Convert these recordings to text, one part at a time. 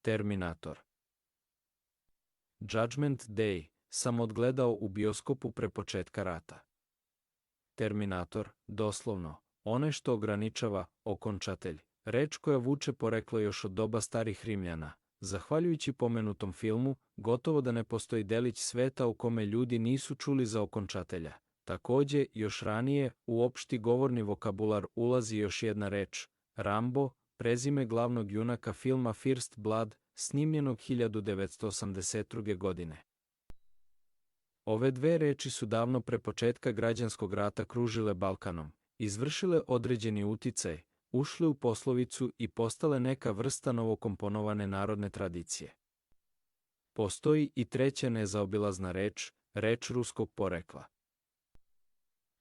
Terminator. Judgment Day sam odgledao u bioskopu pre početka rata. Terminator, doslovno, onaj što ograničava, okončatelj, reč koja vuče poreklo još od doba starih Rimljana. Zahvaljujući pomenutom filmu, gotovo da ne postoji delić sveta u kome ljudi nisu čuli za okončatelja. Takođe, još ranije, u opšti govorni vokabular ulazi još jedna reč, Rambo, prezime glavnog junaka filma First Blood, snimljenog 1982. godine. Ove dve reči su davno pre početka građanskog rata kružile Balkanom, izvršile određeni uticaj, ušle u poslovicu i postale neka vrsta novokomponovane narodne tradicije. Postoji i treća nezaobilazna reč, reč ruskog porekla.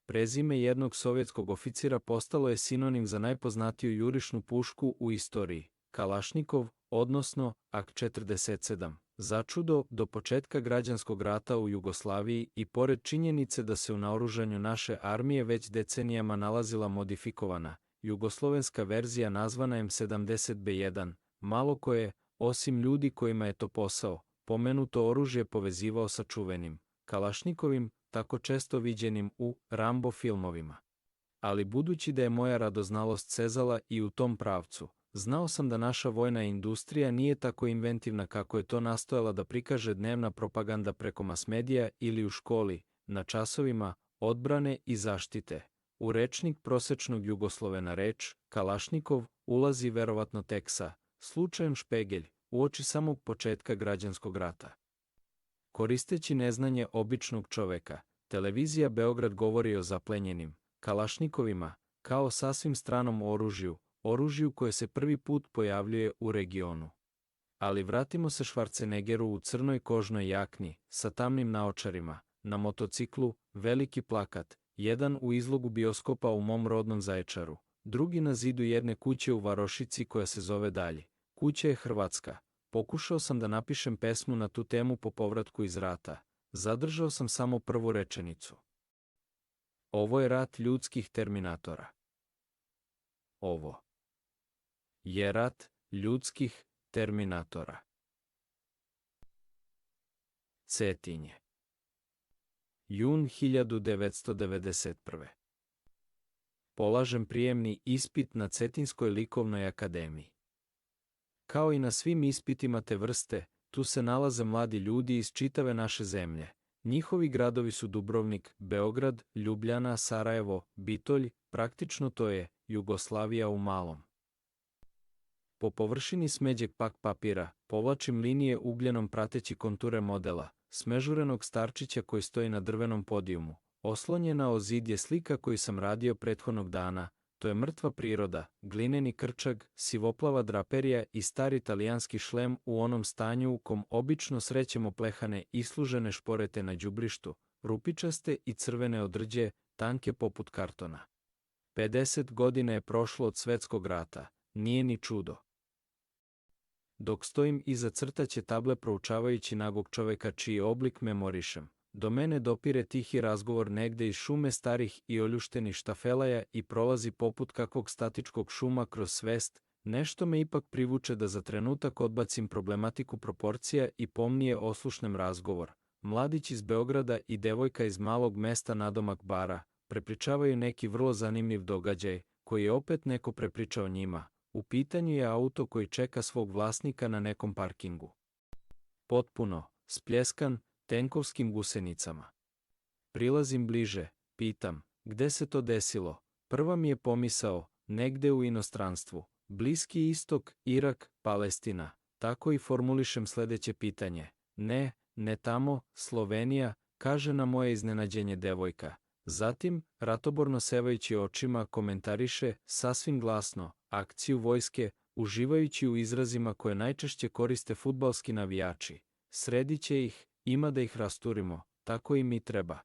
Prezime jednog sovjetskog oficira postalo je sinonim za najpoznatiju jurišnu pušku u istoriji, Kalašnikov, odnosno AK-47. Začudo, do početka građanskog rata u Jugoslaviji i pored činjenice da se u naoružanju naše armije već decenijama nalazila modifikovana, jugoslovenska verzija nazvana M70B1, malo ko je, osim ljudi kojima je to posao, pomenuto oružje povezivao sa čuvenim, Kalašnikovim, tako često viđenim u Rambo filmovima. Ali budući da je moja radoznalost sezala i u tom pravcu, znao sam da naša vojna industrija nije tako inventivna kako je to nastojala da prikaže dnevna propaganda preko mas-medija ili u školi, na časovima odbrane i zaštite. U rečnik prosečnog Jugoslovena reč, Kalašnikov, ulazi verovatno tek sa slučajem špegelj, uoči samog početka građanskog rata. Koristeći neznanje običnog čoveka, televizija Beograd govori o zaplenjenim Kalašnikovima, kao sasvim stranom oružju koje se prvi put pojavljuje u regionu. Ali vratimo se Schwarzeneggeru u crnoj kožnoj jakni, sa tamnim naočarima, na motociklu, veliki plakat, jedan u izlogu bioskopa u mom rodnom Zaječaru, drugi na zidu jedne kuće u Varošici koja se zove Dalji. Kuća je hrvatska. Pokušao sam da napišem pesmu na tu temu po povratku iz rata. Zadržao sam samo prvu rečenicu. Ovo je rat ljudskih terminatora. Ovo je rat ljudskih terminatora. Cetinje. Jun 1991. Polažem prijemni ispit na Cetinskoj likovnoj akademiji. Kao i na svim ispitima te vrste, tu se nalaze mladi ljudi iz čitave naše zemlje. Njihovi gradovi su Dubrovnik, Beograd, Ljubljana, Sarajevo, Bitolj, praktično to je Jugoslavija u malom. Po površini smeđeg pak papira, povlačim linije ugljenom prateći konture modela, smežurenog starčića koji stoji na drvenom podijumu. Oslonjena o zid je slika koju sam radio prethodnog dana, to je mrtva priroda, glineni krčag, sivoplava draperija i stari italijanski šlem u onom stanju u kom obično srećemo plehane islužene šporete na đubrištu, rupičaste i crvene odrđe, tanke poput kartona. 50 godina je prošlo od svetskog rata, nije ni čudo. Dok stojim iza crtaće table proučavajući nagog čoveka čiji oblik memorišem, do mene dopire tihi razgovor negde iz šume starih i oljuštenih štafelaja i prolazi poput kakvog statičkog šuma kroz svest, nešto me ipak privuče da za trenutak odbacim problematiku proporcija i pomnije oslušnem razgovor. Mladić iz Beograda i devojka iz malog mesta nadomak bara prepričavaju neki vrlo zanimljiv događaj, koji je opet neko prepričao njima. U pitanju je auto koji čeka svog vlasnika na nekom parkingu. Potpuno, spljeskan, tenkovskim gusenicama. Prilazim bliže, pitam, gde se to desilo? Prva mi je pomisao, negde u inostranstvu, Bliski istok, Irak, Palestina. Tako i formulišem sledeće pitanje. Ne tamo, Slovenija, kaže na moje iznenađenje devojka. Zatim, ratoborno sevajući očima, komentariše, sasvim glasno, akciju vojske, uživajući u izrazima koje najčešće koriste fudbalski navijači. Sredit će ih, ima da ih rasturimo, tako i mi treba.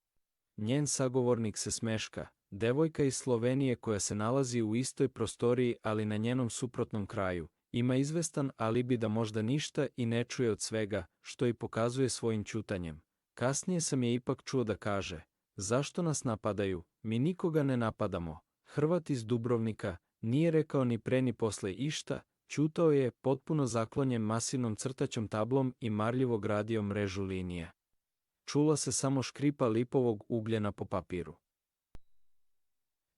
Njen sagovornik se smeška, devojka iz Slovenije koja se nalazi u istoj prostoriji ali na njenom suprotnom kraju, ima izvestan alibi da možda ništa i ne čuje od svega, što i pokazuje svojim ćutanjem. Kasnije sam je ipak čuo da kaže, zašto nas napadaju, mi nikoga ne napadamo. Hrvat iz Dubrovnika nije rekao ni pre ni posle išta, Ćutao je, potpuno zaklonjen masivnom crtaćom tablom i marljivo gradio mrežu linija. Čula se samo škripa lipovog ugljena po papiru.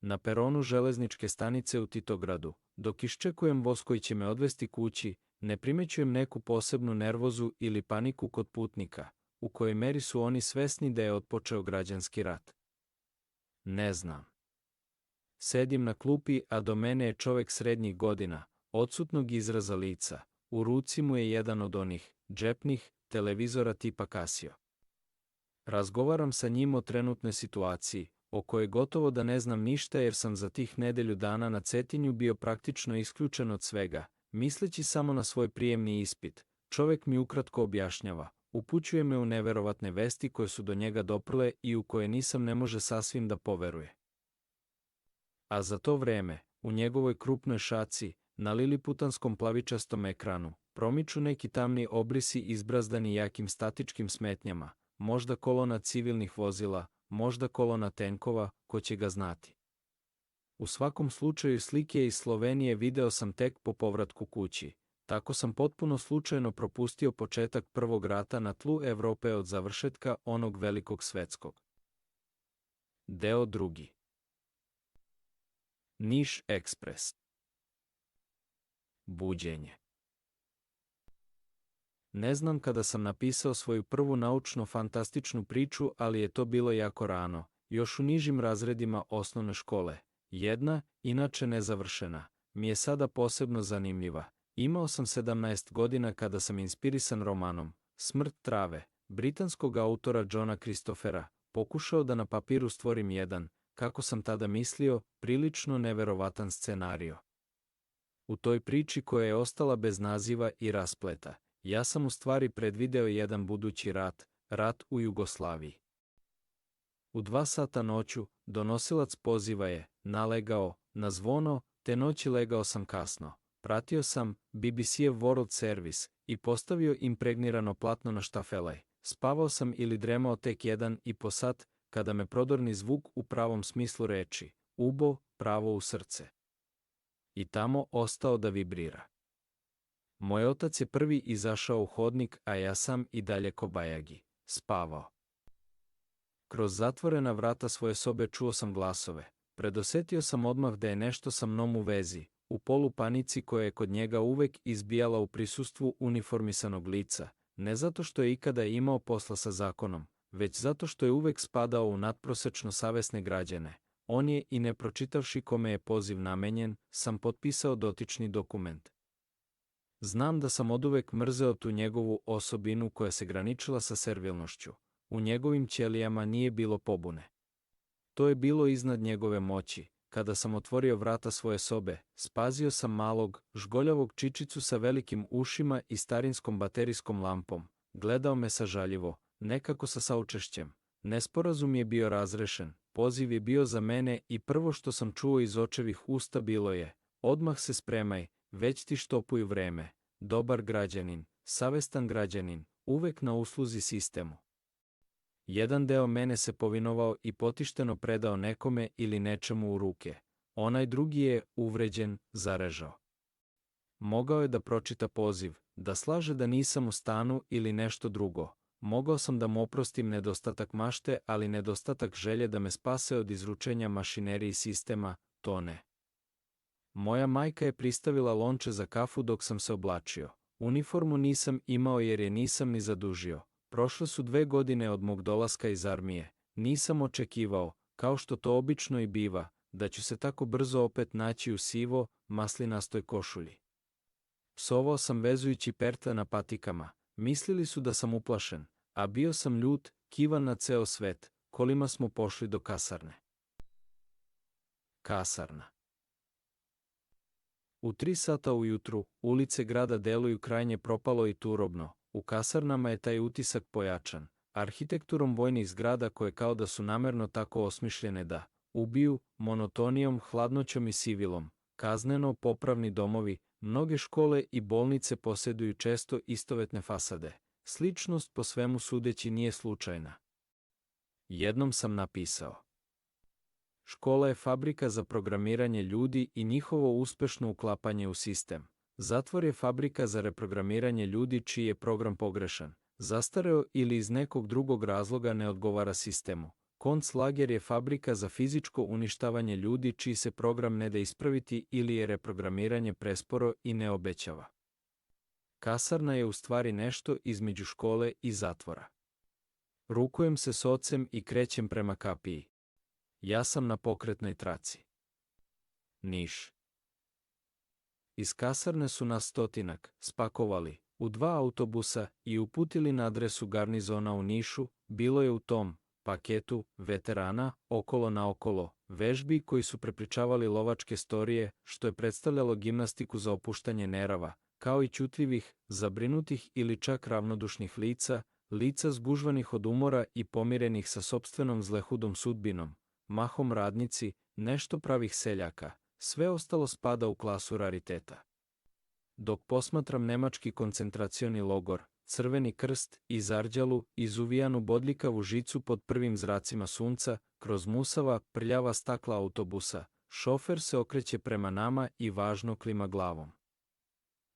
Na peronu železničke stanice u Titogradu, dok iščekujem voz koji će me odvesti kući, ne primećujem neku posebnu nervozu ili paniku kod putnika, u kojoj meri su oni svesni da je otpočeo građanski rat. Ne znam. Sedim na klupi, a do mene je čovek srednjih godina, odsutnog izraza lica. U ruci mu je jedan od onih džepnih televizora tipa Casio. Razgovaram sa njim o trenutnoj situaciji, o kojoj gotovo da ne znam ništa jer sam za tih nedelju dana na Cetinju bio praktično isključen od svega, misleći samo na svoj prijemni ispit. Čovek mi ukratko objašnjava, upućuje me u neverovatne vesti koje su do njega doprle i u koje nisam ne može sasvim da poveruje. A za to vreme, u njegovoj krupnoj šaci, na liliputanskom plavičastom ekranu, promiču neki tamni obrisi izbrazdani jakim statičkim smetnjama, možda kolona civilnih vozila, možda kolona tenkova, ko će ga znati. U svakom slučaju slike iz Slovenije video sam tek po povratku kući, tako sam potpuno slučajno propustio početak prvog rata na tlu Evrope od završetka onog velikog svetskog. Deo drugi. Niš ekspres. Buđenje. Ne znam kada sam napisao svoju prvu naučno-fantastičnu priču, ali je to bilo jako rano, još u nižim razredima osnovne škole. Jedna, inače nezavršena, mi je sada posebno zanimljiva. Imao sam 17 godina kada sam inspirisan romanom Smrt trave, britanskog autora Johna Christophera, pokušao da na papiru stvorim jedan, kako sam tada mislio, prilično neverovatan scenario. U toj priči koja je ostala bez naziva i raspleta, ja sam u stvari predvideo jedan budući rat u Jugoslaviji. U 2 sata noću, donosilac poziva je nalegao na zvono, te noći legao sam kasno. Pratio sam BBC-ev World Service i postavio impregnirano platno na štafelaj. Spavao sam ili dremao tek 1,5 sat, kada me prodorni zvuk u pravom smislu reči ubo pravo u srce. I tamo ostao da vibrira. Moj otac je prvi izašao u hodnik, a ja sam i dalje kobajagi, spavao. Kroz zatvorena vrata svoje sobe čuo sam glasove. Predosetio sam odmah da je nešto sa mnom u vezi, u polupanici koja je kod njega uvek izbijala u prisustvu uniformisanog lica, ne zato što je ikada imao posla sa zakonom, već zato što je uvek spadao u natprosečno savesne građane. On je, i ne pročitavši kome je poziv namenjen, sam potpisao dotični dokument. Znam da sam oduvek mrzeo tu njegovu osobinu koja se graničila sa servilnošću. U njegovim ćelijama nije bilo pobune. To je bilo iznad njegove moći. Kada sam otvorio vrata svoje sobe, spazio sam malog, žgoljavog čičicu sa velikim ušima i starinskom baterijskom lampom. Gledao me sažaljivo, nekako sa saučešćem. Nesporazum je bio razrešen, poziv je bio za mene i prvo što sam čuo iz očevih usta bilo je: odmah se spremaj, već ti štopuju vreme, dobar građanin, savestan građanin, uvek na usluzi sistemu. Jedan deo mene se povinovao i potišteno predao nekome ili nečemu u ruke. Onaj drugi je, uvređen, zarežao. Mogao je da pročita poziv, da slaže da nisam u stanu ili nešto drugo. Mogao sam da mu oprostim nedostatak mašte, ali nedostatak želje da me spase od izručenja mašineriji sistema, to ne. Moja majka je pristavila lonče za kafu dok sam se oblačio. Uniformu nisam imao jer je nisam ni zadužio. Prošle su 2 godine od mog dolaska iz armije. Nisam očekivao, kao što to obično i biva, da ću se tako brzo opet naći u sivo, maslinastoj košulji. Psovao sam vezujući pertle na patikama. Mislili su da sam uplašen, a bio sam ljut, kivan na ceo svet. Kolima smo pošli do kasarne. Kasarna. U 3 sata ujutru, ulice grada deluju krajnje propalo i turobno. U kasarnama je taj utisak pojačan, arhitekturom vojnih zgrada koje kao da su namerno tako osmišljene da ubiju, monotonijom, hladnoćom i sivilom. Kazneno-popravni domovi, mnoge škole i bolnice posjeduju često istovetne fasade. Sličnost po svemu sudeći nije slučajna. Jednom sam napisao: škola je fabrika za programiranje ljudi i njihovo uspešno uklapanje u sistem. Zatvor je fabrika za reprogramiranje ljudi čiji je program pogrešan, zastareo ili iz nekog drugog razloga ne odgovara sistemu. Konclager je fabrika za fizičko uništavanje ljudi čiji se program ne da ispraviti ili je reprogramiranje presporo i ne obećava. Kasarna je u stvari nešto između škole i zatvora. Rukujem se s ocem i krećem prema kapiji. Ja sam na pokretnoj traci. Niš. Iz kasarne su nas stotinak spakovali u 2 autobusa i uputili na adresu garnizona u Nišu. Bilo je u tom paketu veterana, okolo naokolo, vežbi koji su prepričavali lovačke storije, što je predstavljalo gimnastiku za opuštanje nerava, kao i ćutljivih, zabrinutih ili čak ravnodušnih lica, lica zgužvanih od umora i pomirenih sa sopstvenom zlehudom sudbinom, mahom radnici, nešto pravih seljaka, sve ostalo spada u klasu rariteta. Dok posmatram nemački koncentracioni logor, Crveni krst i zarđalu, izuvijanu bodljikavu žicu pod prvim zracima sunca, kroz musava, prljava stakla autobusa, šofer se okreće prema nama i važno klima glavom.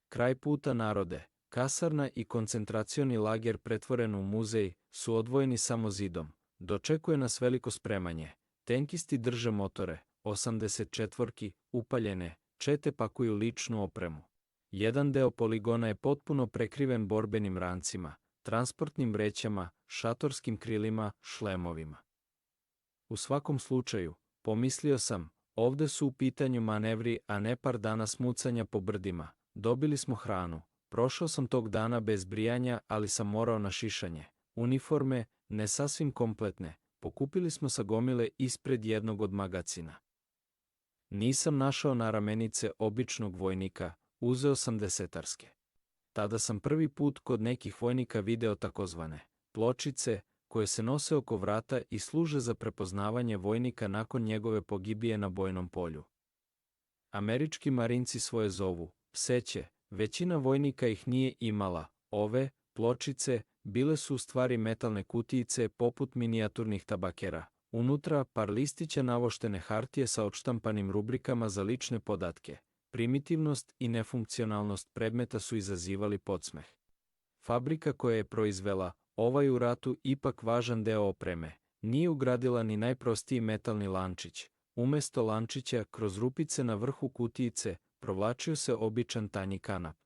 Kraj puta narode, kasarna i koncentracioni lager pretvoren u muzej su odvojeni samo zidom. Dočekuje nas veliko spremanje. Tenkisti drže motore, 84-ki, upaljene, čete pakuju ličnu opremu. Jedan deo poligona je potpuno prekriven borbenim rancima, transportnim vrećama, šatorskim krilima, šlemovima. U svakom slučaju, pomislio sam, ovde su u pitanju manevri, a ne par dana smucanja po brdima. Dobili smo hranu. Prošao sam tog dana bez brijanja, ali sam morao na šišanje. Uniforme, ne sasvim kompletne, pokupili smo sa gomile ispred jednog od magacina. Nisam našao na ramenice običnog vojnika, uzeo sam desetarske. Tada sam prvi put kod nekih vojnika video takozvane pločice, koje se nose oko vrata i služe za prepoznavanje vojnika nakon njegove pogibije na bojnom polju. Američki marinci svoje zovu pseće, većina vojnika ih nije imala. Ove pločice bile su u stvari metalne kutijice poput minijaturnih tabakera. Unutra par listića navoštene hartije sa odštampanim rubrikama za lične podatke. Primitivnost i nefunkcionalnost predmeta su izazivali podsmeh. Fabrika koja je proizvela ovaj u ratu ipak važan deo opreme nije ugradila ni najprostiji metalni lančić. Umesto lančića, kroz rupice na vrhu kutijice, provlačio se običan tanji kanap.